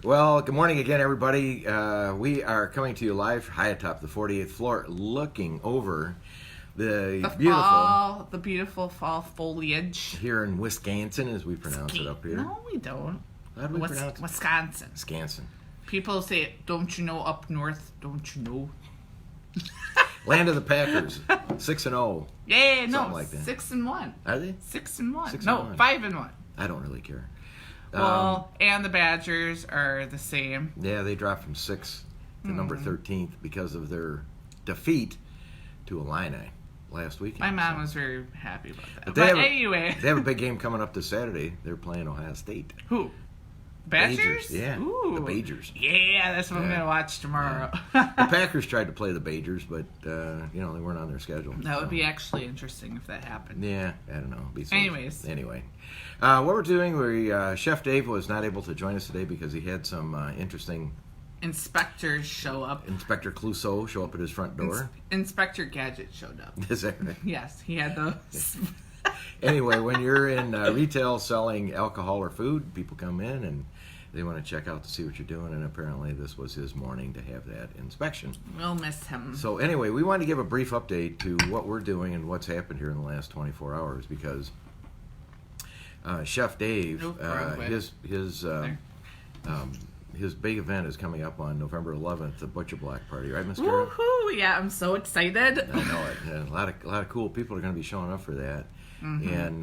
Well, good morning again, everybody. We are coming to you live high atop the 48th floor, looking over the beautiful fall foliage here in Wisconsin, as we pronounce it up here. No, we don't. How do we pronounce it? Wisconsin. Wisconsin. People say, "Don't you know up north? Don't you know?" Land of the Packers, 6-0. Yeah, no, Something like that. 6-1. Are they? 6-1. 6-1. 5-1. I don't really care. Well, and the Badgers are the same. Yeah, they dropped from 6th to number 13th because of their defeat to Illini last weekend. My mom was very happy about that. But anyway. They have a big game coming up this Saturday. They're playing Ohio State. Who? Badgers? Yeah, Ooh. the Badgers. Yeah, that's what I'm going to watch tomorrow. The Packers tried to play the Badgers, but they weren't on their schedule. That would be actually interesting if that happened. Yeah, I don't know. Anyway, what we're doing, Chef Dave was not able to join us today because he had some interesting inspectors show up. Inspector Clouseau show up at his front door. Inspector Gadget showed up. Is that right? Yes, he had those. Anyway, when you're in retail selling alcohol or food, people come in and they want to check out to see what you're doing, and apparently this was his morning to have that inspection. We'll miss him. So anyway, we want to give a brief update to what we're doing and what's happened here in the last 24 hours because Chef Dave, his big event is coming up on November 11th, the Butcher Block Party, right, Miss Kara? Woohoo! Yeah, I'm so excited. I know it. And a lot of cool people are going to be showing up for that. Mm-hmm. And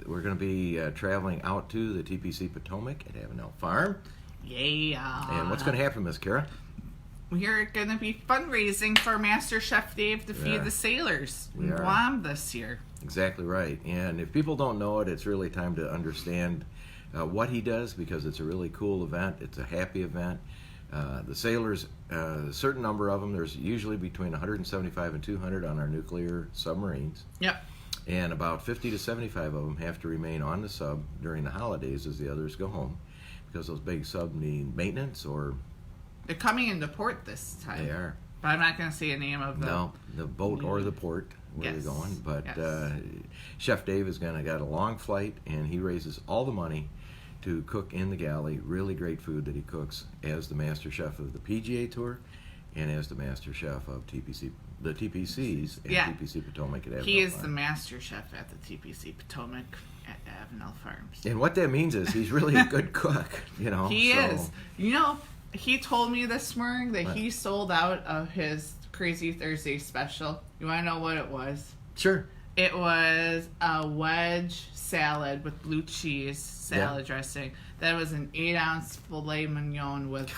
we're going to be traveling out to the TPC Potomac at Avenel Farm. Yeah. And what's going to happen, Miss Kara? We're going to be fundraising for Master Chef Dave to feed the sailors in Guam this year. Exactly right. And if people don't know it, it's really time to understand what he does because it's a really cool event. It's a happy event. The sailors, a certain number of them, there's usually between 175 and 200 on our nuclear submarines. Yep. And about 50 to 75 of them have to remain on the sub during the holidays as the others go home because those big subs need maintenance or... They're coming into port this time. They are. But I'm not going to say a name of the boat or the port where they're going. But Chef Dave has got a long flight, and he raises all the money to cook in the galley really great food that he cooks as the master chef of the PGA Tour and as the master chef of the TPCs and TPC Potomac at Avenel He is Farm. the master chef at the TPC Potomac at Avenel Farms. And what that means is he's really a good cook, He is. He told me this morning that he sold out of his Crazy Thursday special. You want to know what it was? Sure. It was a wedge salad with blue cheese salad dressing. That was an 8-ounce filet mignon with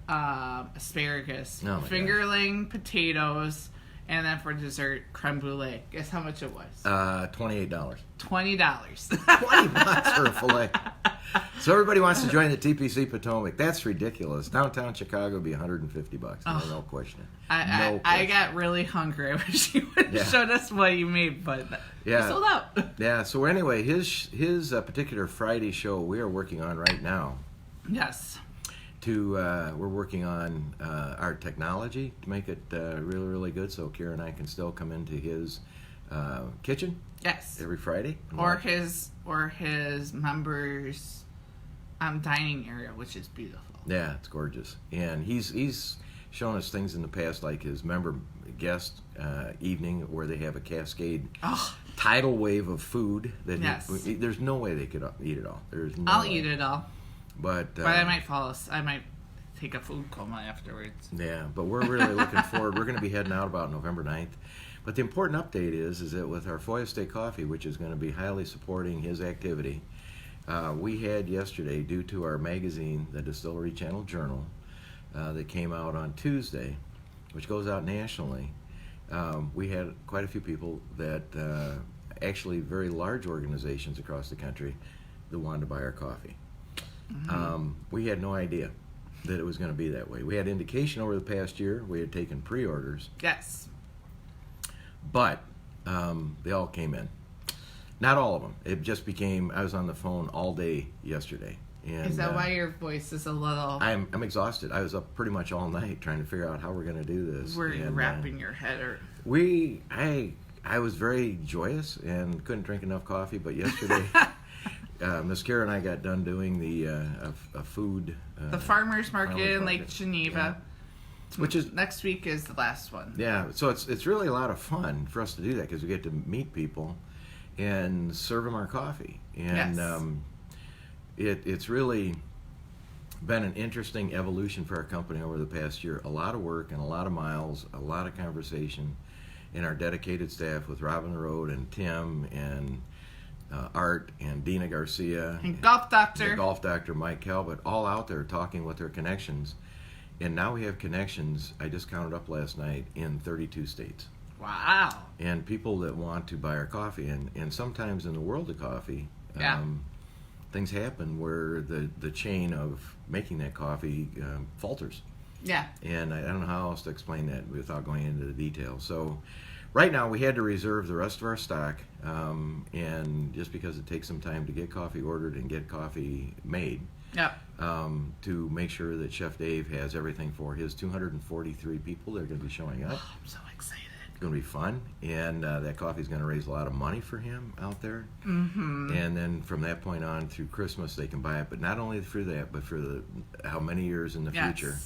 asparagus, fingerling potatoes, and then for dessert, creme brulee. Guess how much it was? $28. $20. $20 for a filet. So everybody wants to join the TPC Potomac. That's ridiculous. Downtown Chicago would be $150. No question. I got really hungry. I wish you would have showed us what you made, but you sold out. Yeah. So anyway, his particular Friday show we are working on right now. Yes. We're working on our technology to make it really, really good, so Kira and I can still come into his kitchen. Yes. Every Friday. Or his members' dining area, which is beautiful. Yeah, it's gorgeous. And he's shown us things in the past, like his member guest evening, where they have a cascade tidal wave of food that there's no way they could eat it all. I'll eat it all. But I might I might take a food coma afterwards. Yeah, but we're really looking forward. We're going to be heading out about November 9th. But the important update is that with our Foya State Coffee, which is going to be highly supporting his activity, we had yesterday, due to our magazine, the Distillery Channel Journal, that came out on Tuesday, which goes out nationally, we had quite a few people that actually very large organizations across the country that wanted to buy our coffee. Mm-hmm. We had no idea that it was going to be that way. We had indication over the past year. We had taken pre-orders. Yes. But they all came in. Not all of them. It just became, I was on the phone all day yesterday. And, is that why your voice is a little... I'm exhausted. I was up pretty much all night trying to figure out how we're going to do this. Were you wrapping your head? I was very joyous and couldn't drink enough coffee, but yesterday Miss Kara and I got done doing the a food. The farmers market in market. Lake Geneva. Yeah. Which is next week is the last one. Yeah, so it's really a lot of fun for us to do that because we get to meet people and serve them our coffee, and it's really been an interesting evolution for our company over the past year. A lot of work and a lot of miles, a lot of conversation, and our dedicated staff with Rob on the Road and Tim and Art and Dina Garcia and Golf Doctor, the Golf Doctor Mike Calvert, all out there talking with their connections. And now we have connections, I just counted up last night, in 32 states. Wow. And people that want to buy our coffee. And sometimes in the world of coffee, things happen where the chain of making that coffee falters. Yeah. And I don't know how else to explain that without going into the details. So right now we had to reserve the rest of our stock. And just because it takes some time to get coffee ordered and get coffee made. Yep. To make sure that Chef Dave has everything for his 243 people that are going to be showing up. Oh, I'm so excited. It's going to be fun, and that coffee is going to raise a lot of money for him out there. Mm-hmm. And then from that point on through Christmas, they can buy it. But not only for that, but for how many years in the future,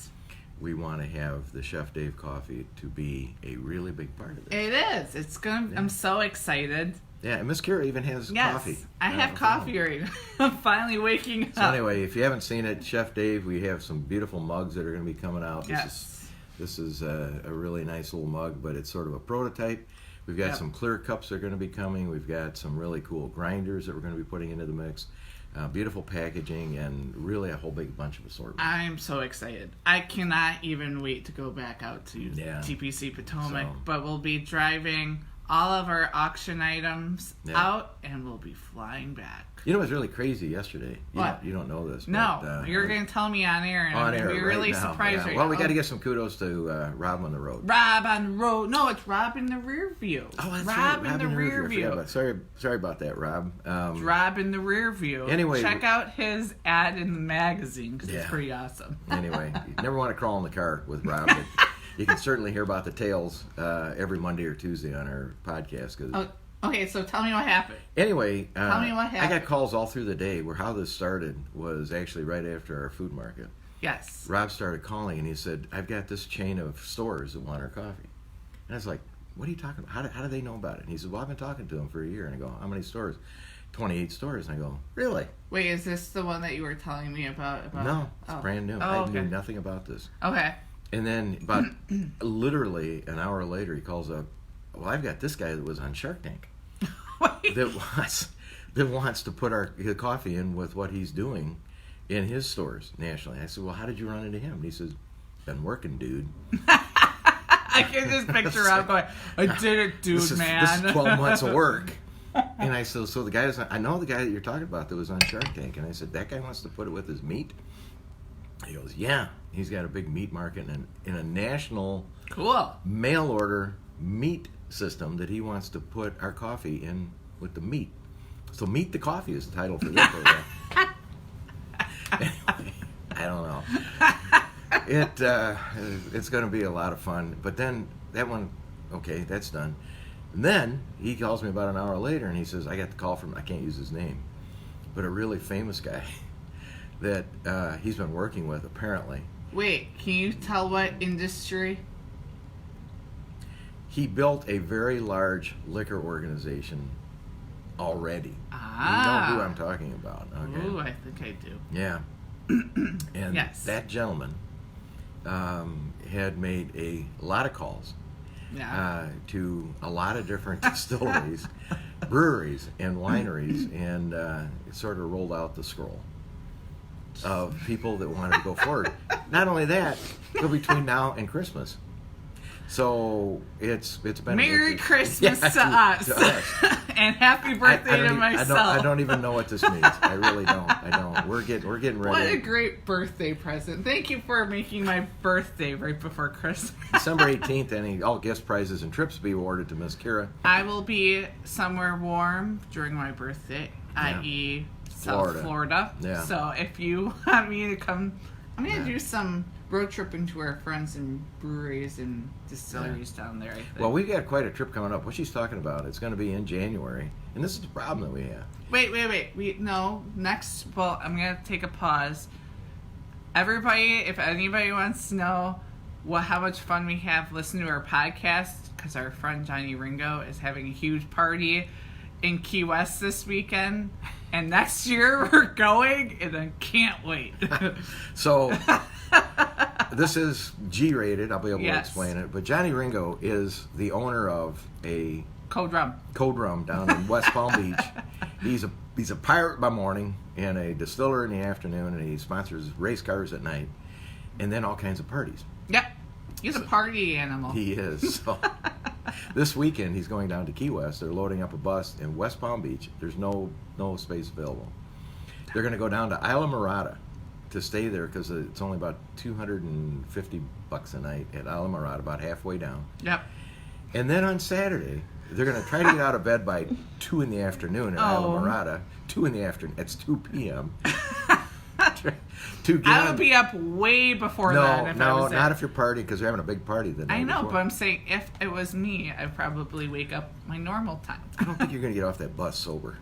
we want to have the Chef Dave coffee to be a really big part of it. It is. It's going. I'm so excited. Yeah, and Miss Kira even has coffee. I have coffee right now. I'm finally waking up. So anyway, if you haven't seen it, Chef Dave, we have some beautiful mugs that are going to be coming out. This is a really nice little mug, but it's sort of a prototype. We've got some clear cups that are going to be coming. We've got some really cool grinders that we're going to be putting into the mix. Beautiful packaging and really a whole big bunch of assortment. I'm so excited. I cannot even wait to go back out to TPC Potomac, but we'll be driving all of our auction items out, and we'll be flying back. You know what's really crazy yesterday? What? You don't know this. No, but, you're going to tell me on air, and I'm going to be really surprised right now. Well, we got to give some kudos to Rob on the Road. Rob on the Road. No, it's Rob in the rear view. Oh, that's Rob right. in the rear view. Sorry about that, Rob. Rob in the rear view. Anyway, check out his ad in the magazine because it's pretty awesome. Anyway, you never want to crawl in the car with Rob, but you can certainly hear about the tales every Monday or Tuesday on our podcast. Okay, so tell me what happened. Anyway, tell me what happened. I got calls all through the day where how this started was actually right after our food market. Yes. Rob started calling and he said, I've got this chain of stores that want our coffee. And I was like, what are you talking about? How do they know about it? And he said, well, I've been talking to them for a year. And I go, how many stores? 28 stores. And I go, really? Wait, is this the one that you were telling me about? No, it's brand new. I knew nothing about this. Okay. And then about literally an hour later, he calls up, well, I've got this guy that was on Shark Tank that wants to put his coffee in with what he's doing in his stores nationally. I said, well, how did you run into him? And he says, been working, dude. I can just picture Rob going, I did it, dude, man. This is 12 months of work. And I said, so the guy I know the guy that you're talking about that was on Shark Tank. And I said, that guy wants to put it with his meat? He goes, yeah. He's got a big meat market in a national mail order meat system that he wants to put our coffee in with the meat. So Meet the Coffee is the title for this program. Anyway, I don't know. It's going to be a lot of fun. But then that one, okay, that's done. And then he calls me about an hour later and he says, I got the call from, I can't use his name, but a really famous guy that he's been working with apparently. Wait, can you tell what industry? He built a very large liquor organization already. You know who I'm talking about. Okay. Ooh, I think I do. Yeah. And that gentleman had made a lot of calls to a lot of different distilleries, breweries, and wineries, and it sort of rolled out the scroll of people that wanted to go forward. Not only that, but between now and Christmas. So it's been Merry Christmas to us. And happy birthday to myself. I don't even know what this means. I really don't. We're getting ready. What a great birthday present. Thank you for making my birthday right before Christmas. December 18th, all guest prizes and trips will be awarded to Miss Kira. I will be somewhere warm during my birthday, i.e. South Florida. Yeah. So if you want me to come, I'm going to do some road tripping to our friends and breweries and distilleries down there, I think. Well, we've got quite a trip coming up. What she's talking about, it's going to be in January. And this is the problem that we have. Wait. No. Next, well, I'm going to take a pause. Everybody, if anybody wants to know how much fun we have listening to our podcast, because our friend Johnny Ringo is having a huge party in Key West this weekend. And next year we're going, and I can't wait. So, this is G-rated. I'll be able to explain it. But Johnny Ringo is the owner of a Code Rum down in West Palm Beach. He's a pirate by morning and a distiller in the afternoon, and he sponsors race cars at night, and then all kinds of parties. Yep. He's a party animal. He is. So, this weekend he's going down to Key West. They're loading up a bus in West Palm Beach. There's no space available. They're going to go down to Isla Morada to stay there because it's only about $250 a night at Isla Morada, about halfway down. Yep. And then on Saturday, they're going to try to get out of bed by 2 in the afternoon at Isla Morada. 2 in the afternoon. It's 2 p.m. I would be up way before that. Not if you're partying, because you're having a big party the night I know, before. but I'm saying if it was me, I'd probably wake up my normal time. I don't think you're going to get off that bus sober.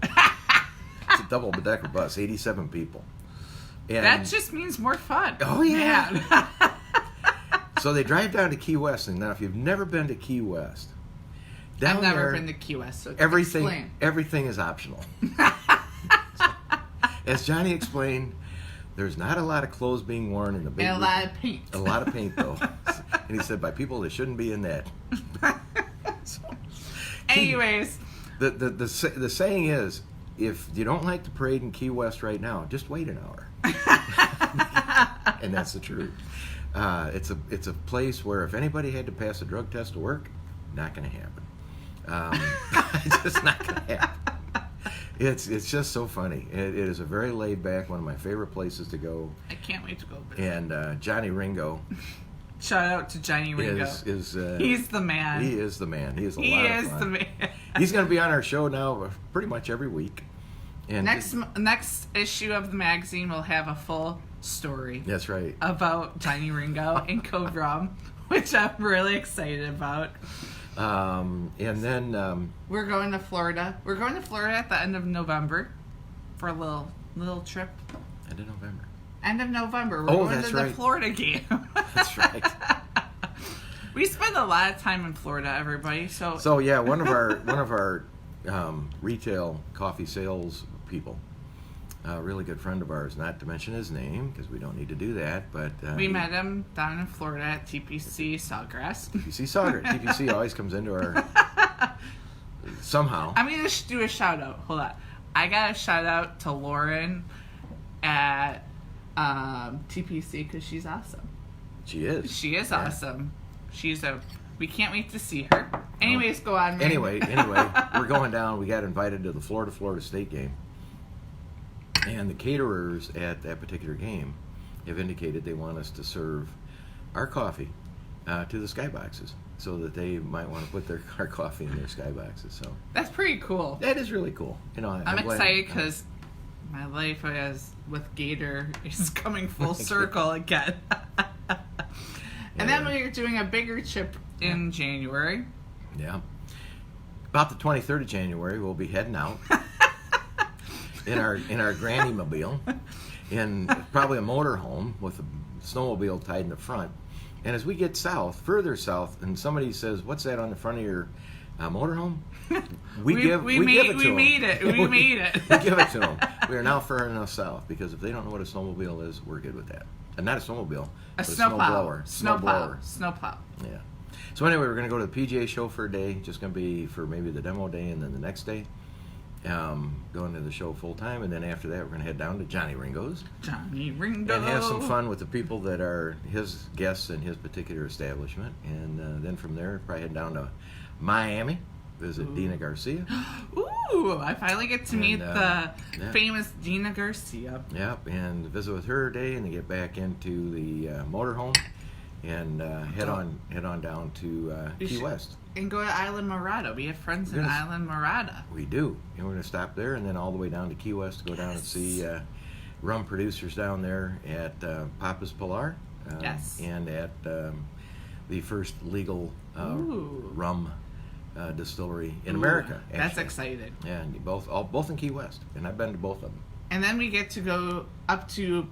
It's a double-decker bus, 87 people. And that just means more fun. Oh, yeah. So they drive down to Key West, and now if you've never been to Key West, I've never been to Key West, so everything is optional. As Johnny explained, there's not a lot of clothes being worn in the big. And a lot of paint. A lot of paint, though. And he said by people that shouldn't be in that. So, anyways, the saying is, if you don't like the parade in Key West right now, just wait an hour. And that's the truth. It's a place where if anybody had to pass a drug test to work, not going to happen. It's just not going to happen. It's just so funny. It is a very laid back, one of my favorite places to go. I can't wait to go. And Johnny Ringo. Shout out to Johnny Ringo. He's the man. He is the man. He is a lot of fun. He is the man. He's going to be on our show now pretty much every week. And next issue of the magazine will have a full story. That's right. About Johnny Ringo and Code Rum, which I'm really excited about. And then we're going to Florida. We're going to Florida at the end of November for a little trip. End of November. End of November. We're going to the Florida game. That's right. We spend a lot of time in Florida, everybody. So yeah, one of our retail coffee sales people, a really good friend of ours, not to mention his name because we don't need to do that, but we met him down in Florida at TPC Sawgrass. TPC always comes into our somehow. I'm gonna do a shout out. Hold on, I got a shout out to Lauren at TPC because she's awesome. She is. She is awesome. We can't wait to see her. Anyways, go on. Anyway, we're going down. We got invited to the Florida State game. And the caterers at that particular game have indicated they want us to serve our coffee to the skyboxes so that they might want to put our coffee in their skyboxes. So that's pretty cool. That is really cool. I'm excited because my life with Gator is coming full circle again. And then we're doing a bigger trip in January. Yeah. About the 23rd of January, we'll be heading out in our granny mobile, in probably a motorhome with a snowmobile tied in the front. And as we get further south, and somebody says, "What's that on the front of your motorhome?" We give it to them. We made it. We give it to them. We are now far enough south because if they don't know what a snowmobile is, we're good with that. And not a snowmobile, but a snowblower. Snowplow. Yeah. So anyway, we're going to go to the PGA show for a day. Just going to be for maybe the demo day and then the next day. Going to the show full time, and then after that we're going to head down to Johnny Ringo's. And have some fun with the people that are his guests in his particular establishment. And then from there, probably head down to Miami, visit Dina Garcia. Ooh, I finally get to meet the famous Dina Garcia. Yep, and visit with her today, and then get back into the motorhome and head on down to Key West. And go to Island Morada. We have friends in Island Morada. We do. And we're going to stop there and then all the way down to Key West to go down and see rum producers down there at Papa's Pilar. Yes. And at the first legal rum distillery in America. That's actually. exciting. Yeah, and both in Key West, and I've been to both of them. And then we get to go up to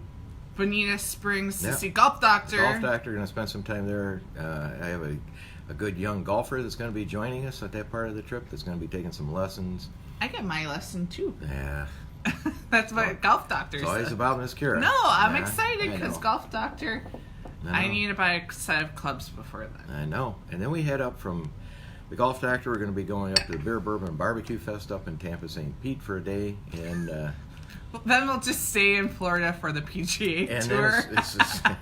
Bonita Springs to Yeah. see Golf Doctor. Golf Doctor, going to spend some time there. I have a good young golfer that's going to be joining us at that part of the trip that's going to be taking some lessons. I get my lesson too. Yeah. That's what Golf Doctor It's always said. about Miss Kira. No, I'm Yeah, excited I because know. Golf Doctor, I need to buy a set of clubs before then. I know. And then we head up from the Golf Doctor. We're going to be going up to the Beer Bourbon Barbecue Fest up in Tampa St. Pete for a day. And Then we'll just stay in Florida for the PGA and Tour. then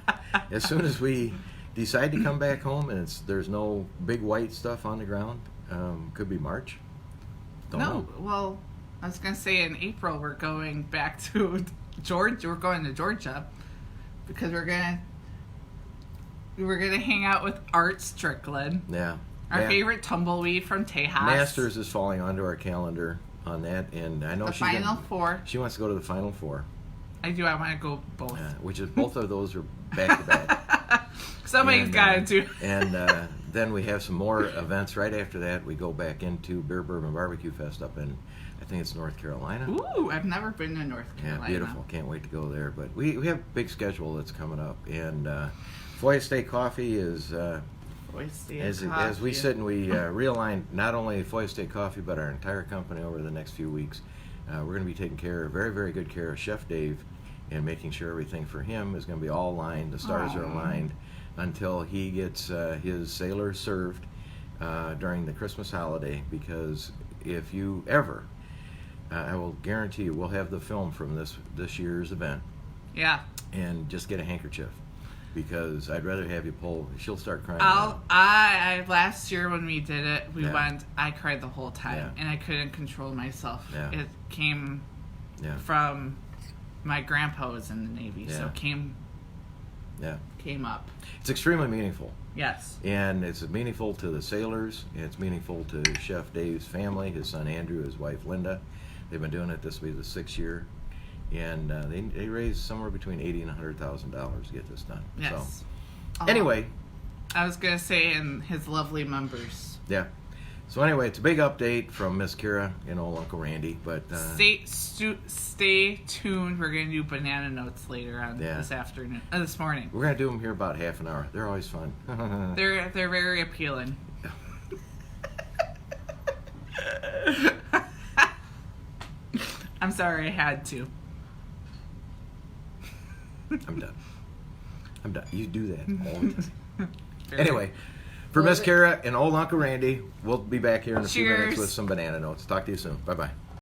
as soon as we decide to come back home and there's no big white stuff on the ground, could be March. Don't know. Well, I was gonna say in April we're going back to Georgia. We're going to Georgia because we're gonna hang out with Art Strickland, Yeah. our favorite tumbleweed from Tejas. Masters is falling onto our calendar on that, and I know The Final Four. She wants to go to the Final Four, I do. I want to go both. which is both of those are back to back. Somebody's got to do. And then we have some more events right after that. We go back into Beer Bourbon Barbecue Fest up in, I think it's North Carolina. Ooh, I've never been to North Carolina. Yeah, beautiful. Can't wait to go there. But we have a big schedule that's coming up, and Foy Estate Coffee is. As we sit and we realign not only Foy Estate Coffee but our entire company over the next few weeks, we're going to be taking very, very good care of Chef Dave and making sure everything for him is going to be all aligned. The stars are aligned until he gets his sailors served during the Christmas holiday. Because if you ever, I will guarantee you, we'll have the film from this year's event. Yeah. And just get a handkerchief. Because I'd rather have you pull. She'll start crying. I last year when we did it, we Yeah. went. I cried the whole time, Yeah. and I couldn't control myself. Yeah. It came Yeah. from my grandpa was in the Navy, so Yeah. it came up. It's extremely meaningful. Yes. And it's meaningful to the sailors. It's meaningful to Chef Dave's family, his son Andrew, his wife Linda. They've been doing it. This will be the 6th year. And they raised somewhere between $80,000 and $100,000 to get this done. Yes. So, anyway. I was going to say, and his lovely members. Yeah. So anyway, it's a big update from Miss Kira and old Uncle Randy. But stay tuned. We're going to do banana notes later on this morning. We're going to do them here about half an hour. They're always fun. They're very appealing. I'm sorry I had to. I'm done. You do that all the time. Anyway, for Miss Kara and old Uncle Randy, we'll be back here in a few minutes with some banana notes. Talk to you soon. Bye-bye.